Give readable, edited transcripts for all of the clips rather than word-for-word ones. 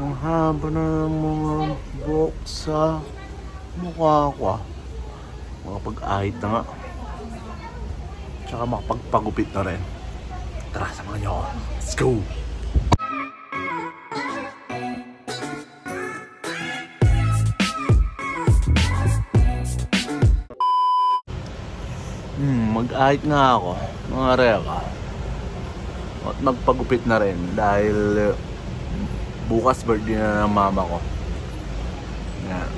Ang haba na ng mga buhok sa mukha ko. Makapag-ahit na nga. Tsaka makapagpagupit na rin. Tara, samahan niyo ako. Let's go! Mag-ahit nga ako, mga reka. At magpagupit na rin dahil bukas birthday na ng mama ko. Yan.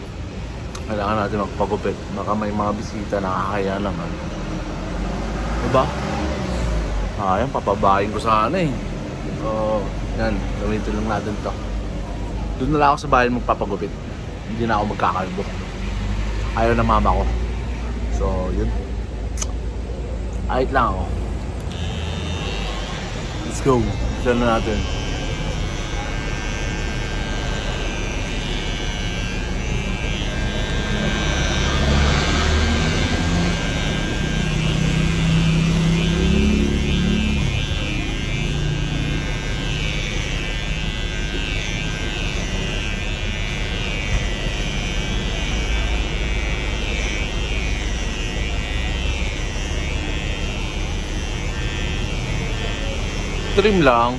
Kailangan natin magpagupit. Baka may mga bisita na kakaya naman. Diba? Yan, papabahin ko sana eh. So, yan, gamitin lang natin to. Doon na lang ako sa bahay magpapagupit. Hindi na ako magkakalbo. Ayaw na mama ko. So, yun. Ahit lang ako. Let's go. Diyan na natin. Trim lang.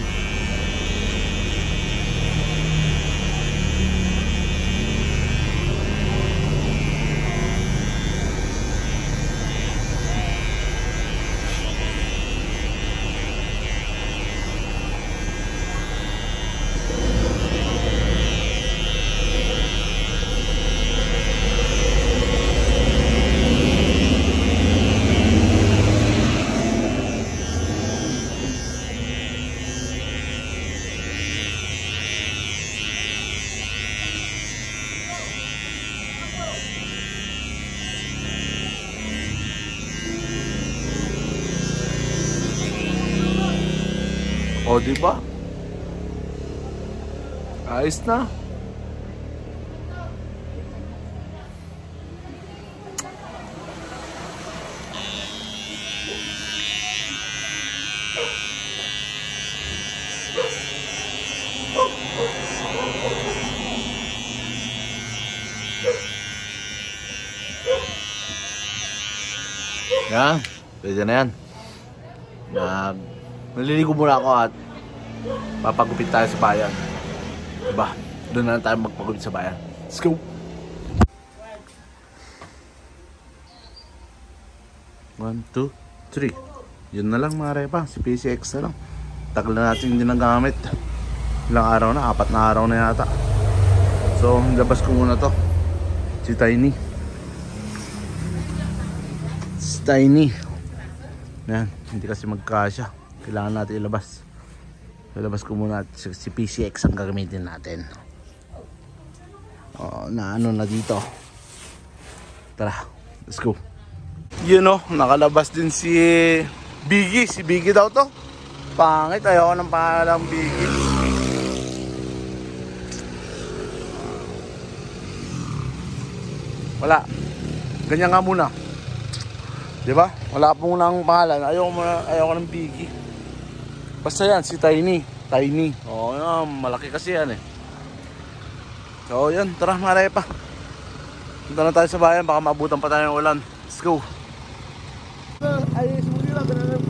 O, diba? Ayos na. Yan, pwede na yan. Naliligo muna ako at papagupit tayo sa bayan. Diba? Doon na tayo magpagupit sa bayan. Let's go! 1, 2, 3. Yun na lang mga repa. Si PCX na lang. Tagal na natin hindi nagamit. Ilang araw na? 4 na araw na yata. So, labas ko muna to. Si Tiny. Si Tiny. Yan. Hindi kasi magkasya. Kailangan natin ilabas. Ilabas ko muna si PCX ang gagamitin natin. Na ano na dito. Tara, let's go. Yun o, nakalabas din si Biggie. Si Biggie daw to. Pangit, ayoko ng pangalang Biggie. Wala. Ganyan nga muna. Diba? Wala po munang pangalan. Ayoko ng Biggie. Basta yan, si Tiny. Tiny. Malaki kasi yan eh. So yan, tara mga repa. Punta na tayo sa bayan, baka maabutan pa tayo ng ulan. Let's go. Ay, sumuli lang, ganun lang.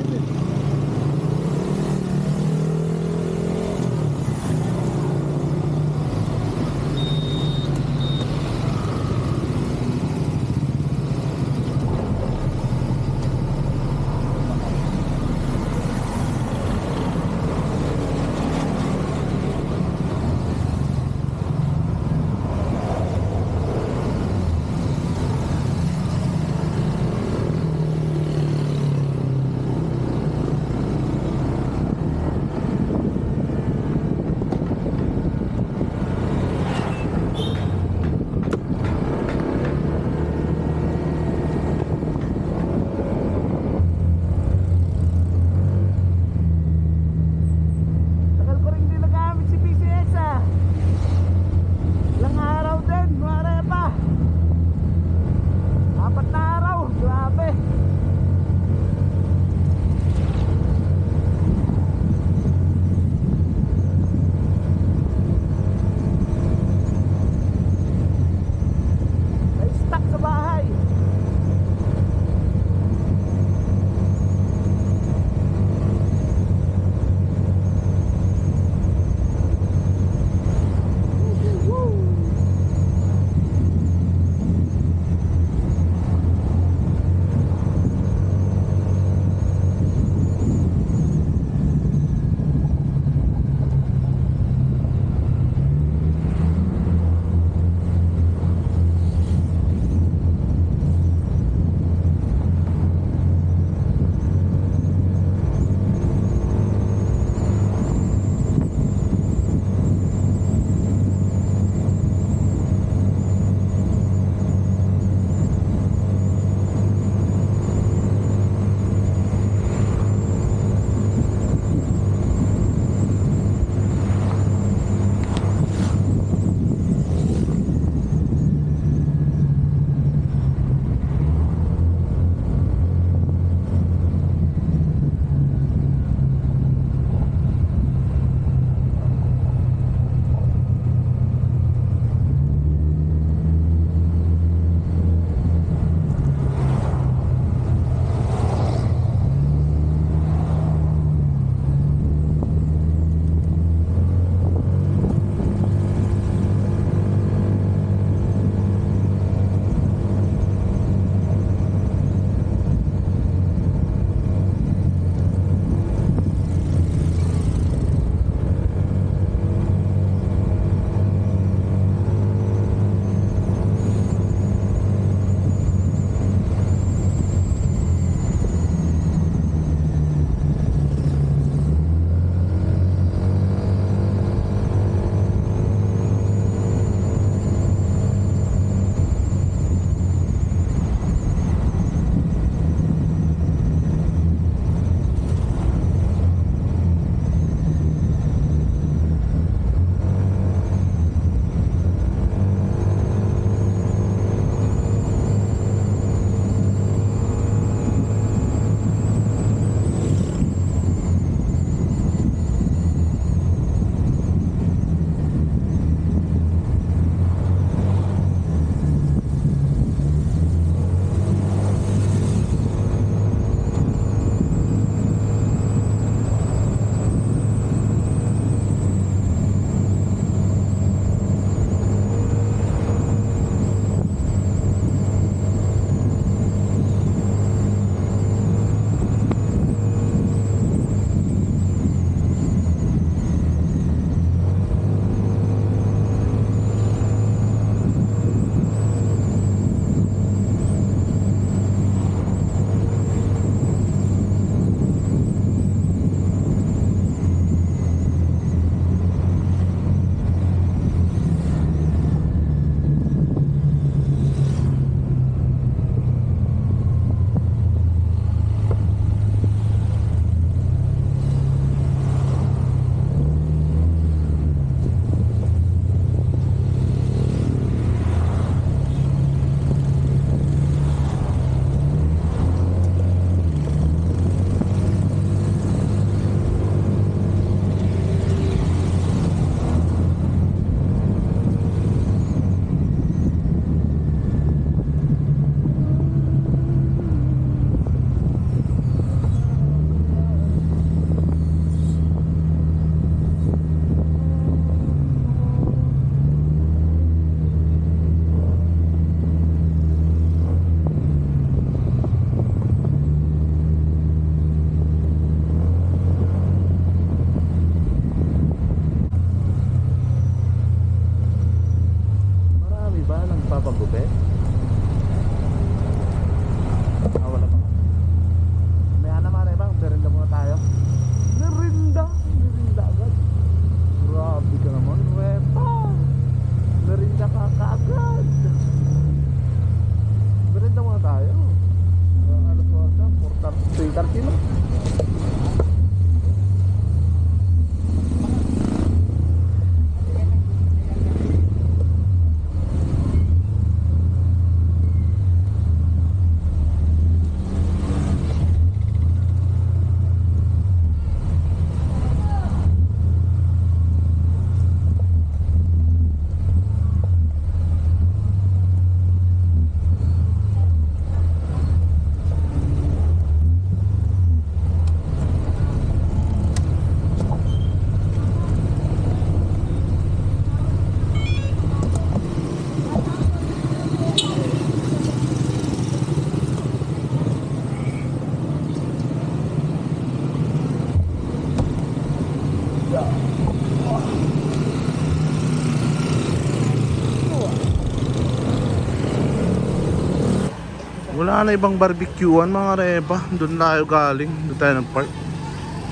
Wala na ibang barbecuean mga repa. Doon tayo galing. Doon tayo nag-park.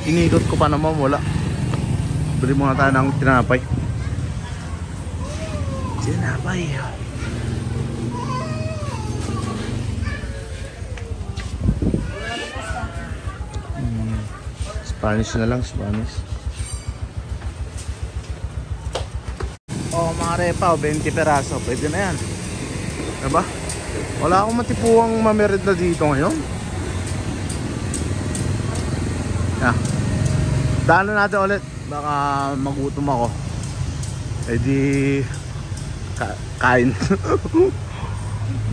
Inikot ko pa naman, wala. Bili muna tayo ng tinapay. Tinapay. Spanish na lang, Spanish. Mga repa, 20 peraso. Pwede na yan. Diba? Wala akong matipuang mamerenda dito ngayon. Daanan natin ulit. Baka magutom ako. Eh di kain.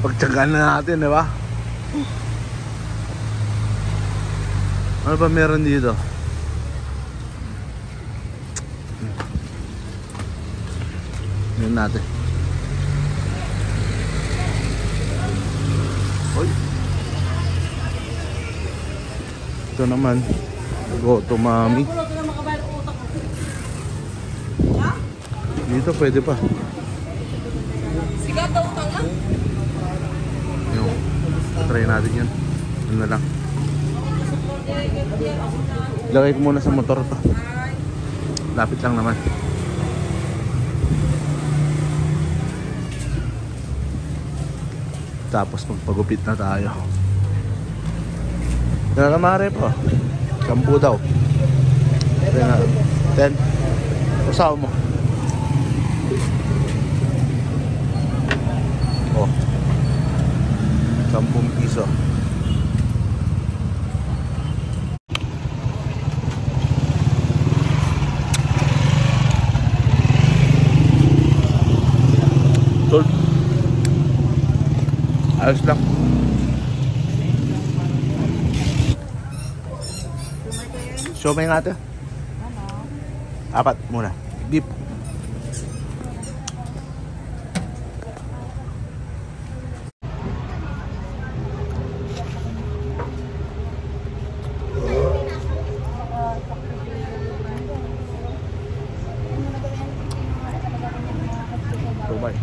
Pagtsagaan na natin, diba? Ano ba meron dito? Yun natin. Oy. Ito naman. Go to mami. Dito pwede pa. Sigat daw utang na. Yung, try natin yan. Ano na lang. Lagay ko muna sa motor to. Lapit lang naman. Tapos magpagupit na tayo. Nakamare po. Shampoo daw. 10. Usaw mo. Oh. 10 piso. Tol. Ayos lang. Siomay nga ito. 4 muna. Beef. Tumay.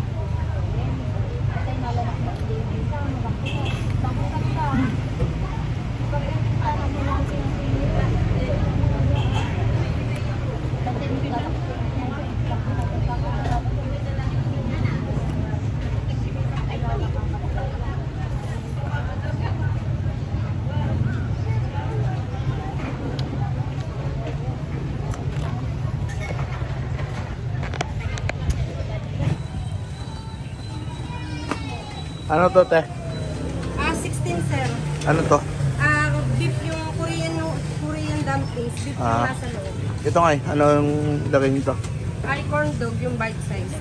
Ano to, te? 16 sir. Ano to? Beef yung Korean dumplings. Beef yung nasa loob. Ito nga eh. Ano yung ilagay nito? Ay, corn dog yung bite size.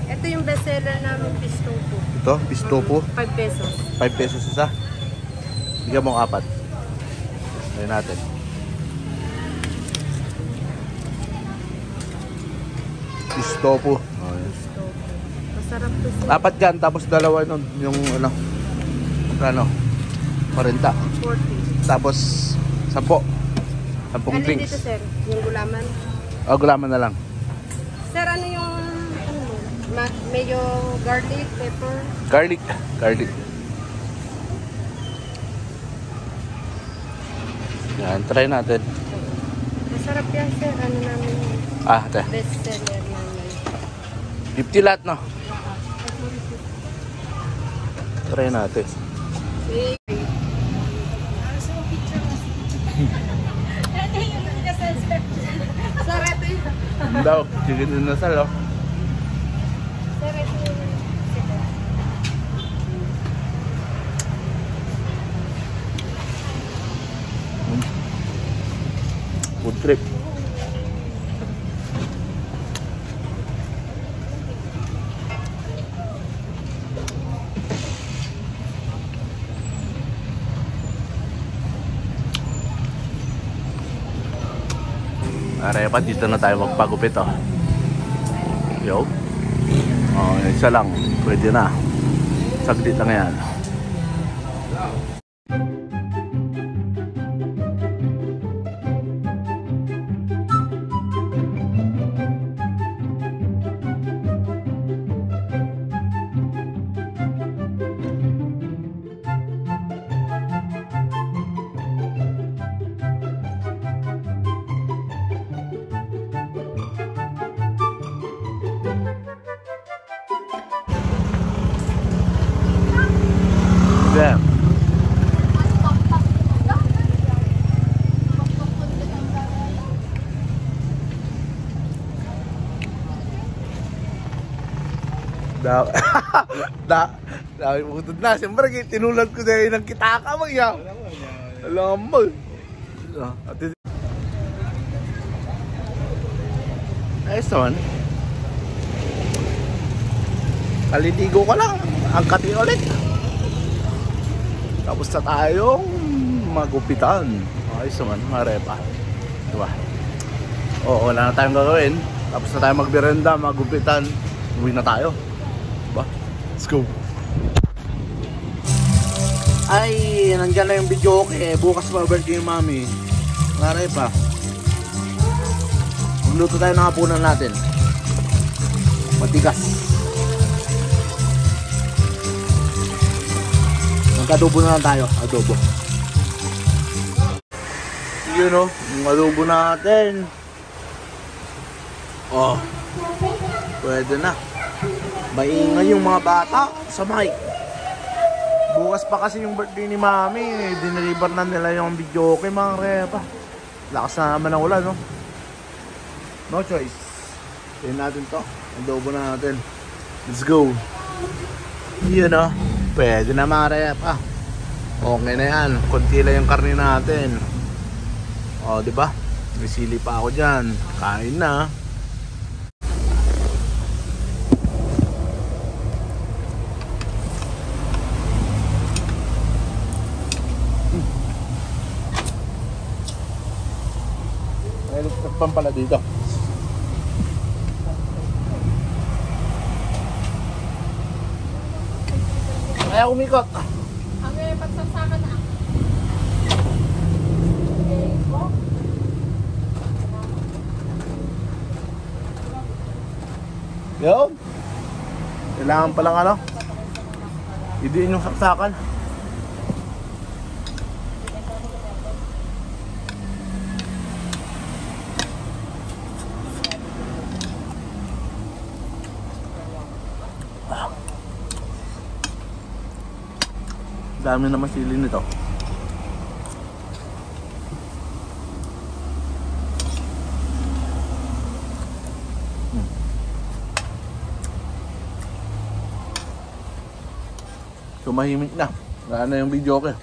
Ito yung bestseller namin, fish tofu. Ito? Fish tofu? 5 pesos. 5 pesos isa. Bigyan mo 4. Ayun natin. Fish tofu. Masarap to sir. 4 yan, tapos dalawa nun. Yung ano, magkano? 40. 40. Tapos 10. 10 Ano drinks. dito sir? Yung gulaman? O, gulaman na lang. Sir, ano yung medyo garlic, pepper? Garlic. Garlic. Yan, try natin. Masarap yan sir. Ano namin yung Ate. bestseller namin. 50 lahat, no? Try natin. Sir, ito yun. Hindi daw, chicken din nasal, oh. Sir, ito yun. Food trip. Arepa, dito na tayo magpagupit, oh. Yo. Oh, isa lang. Pwede na. Saglit lang yan. Da, dami putod na. Siyempre, tinulad ko dahil ng kitaka mo yan. Alam mo. Ayos naman. Kaliligo ko lang. Ang kati ulit. Tapos na tayong magupitan. Ayos naman, marepa. Diba? Oo, wala na tayong gagawin. Tapos na tayo magberenda, magupitan. Uwi na tayo. Diba? Let's go. Ay, nandyan na yung video okay. Bukas pa birthday yung mami. Marepa. Magluto tayo ng hapunan natin. Matigas. Mag-adobo na lang tayo. Adobo. Yun o. Yung adobo natin. Oh. Pwede na. Maingay yung mga bata sa mic. Bukas pa kasi yung birthday ni mami. Dineliver na nila yung video okay mga repa. Lakas na naman ang ulan no. No choice. Tingnan natin to. Adobo natin. Let's go. Yun o. Pwede na mga repa. Okay na yan. Kunti lang yung karne natin. O diba? May sili pa ako dyan. Kain na. May electric pala dito. Kaya umikot. Ang pagsasama na. Yun. Kailangan palang ano. Idiin yung saksakan. Dami naman sili nito. So mahimik na. Wala na yung video ko.